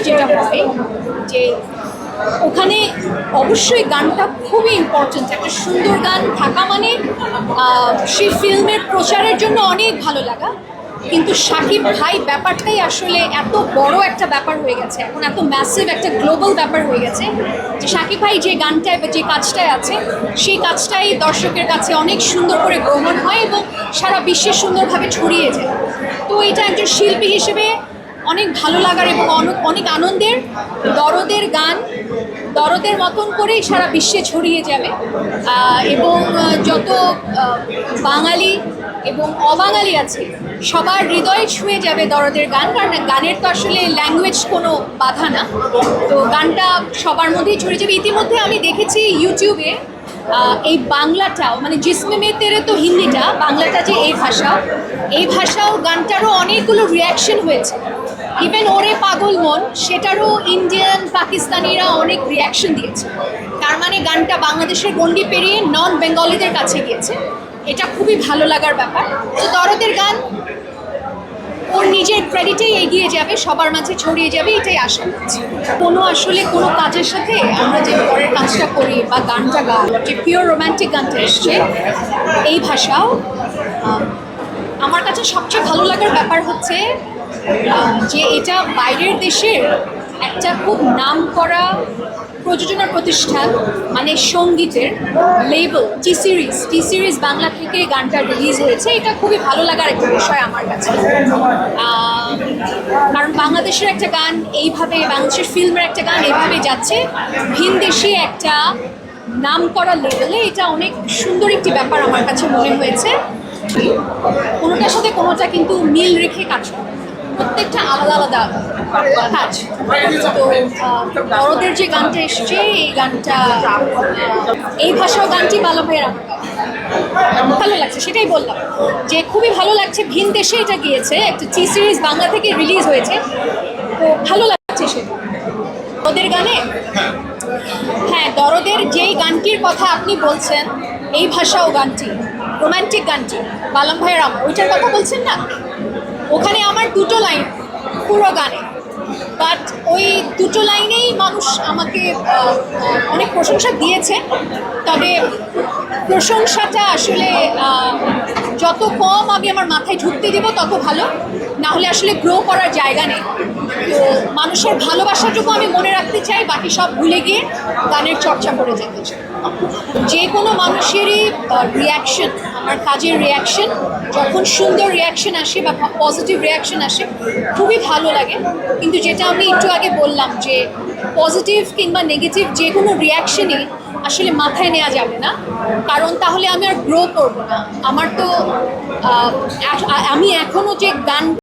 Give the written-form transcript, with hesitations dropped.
যেটা হয় যে ওখানে অবশ্যই গানটা খুবই ইম্পর্টেন্ট। একটা সুন্দর গান থাকা মানে সেই ফিল্মের প্রচারের জন্য অনেক ভালো লাগা। কিন্তু শাকিব ভাই ব্যাপারটাই আসলে এত বড় একটা ব্যাপার হয়ে গেছে, এখন এত ম্যাসিভ একটা গ্লোবাল ব্যাপার হয়ে গেছে যে শাকিব ভাই যে গানটায় বা যে কাজটায় আছে সেই কাজটাই দর্শকের কাছে অনেক সুন্দর করে গ্রহণ হয় এবং সারা বিশ্বে সুন্দরভাবে ছড়িয়ে যায়। তো এটা একজন শিল্পী হিসেবে অনেক ভালো লাগার এবং অনেক আনন্দের। দরদের গান দরদের মতন করেই সারা বিশ্বে ছড়িয়ে যাবে এবং যত বাঙালি এবং অবাঙালি আছে সবার হৃদয়ে ছুঁয়ে যাবে দরদের গান, কারণ গানের তো আসলে ল্যাঙ্গুয়েজ কোনো বাধা না। তো গানটা সবার মধ্যেই ছড়িয়ে যাবে। ইতিমধ্যে আমি দেখেছি ইউটিউবে এই বাংলাটাও, মানে জিসমে মে তেরে তো হিন্দিটা, বাংলাটা যে এই ভাষাও গানটারও অনেকগুলো রিয়াকশন হয়েছে। ইভেন ওরে পাগল মন, সেটারও ইন্ডিয়ান পাকিস্তানিরা অনেক রিয়াকশন দিয়েছে। তার মানে গানটা বাংলাদেশের গণ্ডি পেরিয়ে নন বেঙ্গলিদের কাছে গিয়েছে। এটা খুবই ভালো লাগার ব্যাপার। তো দরদের গান ওর নিজের ক্রেডিটেই এগিয়ে যাবে, সবার মাঝে ছড়িয়ে যাবে, এটাই আশা করছি। কোনো কাজের সাথে আমরা যে পরের কাজটা করি বা গানটা যে পিওর রোম্যান্টিক গানটা এসছে এই ভাষাও, আমার কাছে সবচেয়ে ভালো লাগার ব্যাপার হচ্ছে যে এটা বাইরের দেশের একটা খুব নাম করা প্রযোজনা প্রতিষ্ঠান, মানে সঙ্গীতের লেবেল টি সিরিজ বাংলা থেকে গানটা রিলিজ হয়েছে। এটা খুবই ভালো লাগার একটা বিষয় আমার কাছে, কারণ বাংলাদেশের একটা গান এইভাবে, বাংলাদেশের ফিল্মের একটা গান এইভাবে যাচ্ছে ভিনদেশি একটা নাম করা লেভেলে, এটা অনেক সুন্দর একটি ব্যাপার আমার কাছে মনে হয়েছে। কোনোটার সাথে কোনোটা কিন্তু মিল রেখে কাজ করে, প্রত্যেকটা আলাদা আলাদা কাজ। তো বড়দের যে গানটা এসছে এই গানটা, এই ভাষাও গানটি বালা ভাইয়ের আমার ভালো লাগছে, সেটাই বললাম যে খুবই ভালো লাগছে। ভিন দেশে এটা গিয়েছে, একটা টি সিরিজ বাংলা থেকে রিলিজ হয়েছে, তো ভালো লাগছে সেটা। ওদের গানে হ্যাঁ, দরদের যেই গানটির কথা আপনি বলছেন এই ভাষাও গানটি, রোম্যান্টিক গানটি বালাম ভাইয়ের আমার, ওইটার কথা বলছেন না, ওখানে আমার দুটো লাইন পুরো গানে, বাট ওই দুটো লাইনেই মানুষ আমাকে অনেক প্রশংসা দিয়েছে। তবে প্রশংসাটা আসলে যত কম আমি আমার মাথায় ঢুকতে দেবো তত ভালো, না হলে আসলে গ্রো করার জায়গা নেই। তো মানুষের ভালোবাসাটুকু আমি মনে রাখতে চাই, বাকি সব ভুলে গিয়ে গানের চর্চা করে যেতে চাই। যে কোনো মানুষেরই রিয়াকশন, আমার কাজের রিয়াকশন, যখন সুন্দর রিয়াকশন আসে বা পজিটিভ রিয়াকশন আসে খুবই ভালো লাগে। কিন্তু যেটা আমি একটু আগে বললাম যে পজিটিভ কিংবা নেগেটিভ যে কোনো রিয়াকশনই আসলে মাথায় নেওয়া যাবে না, কারণ তাহলে আমি আর গ্রো করবো না। আমার তো আমি এখনও যে গান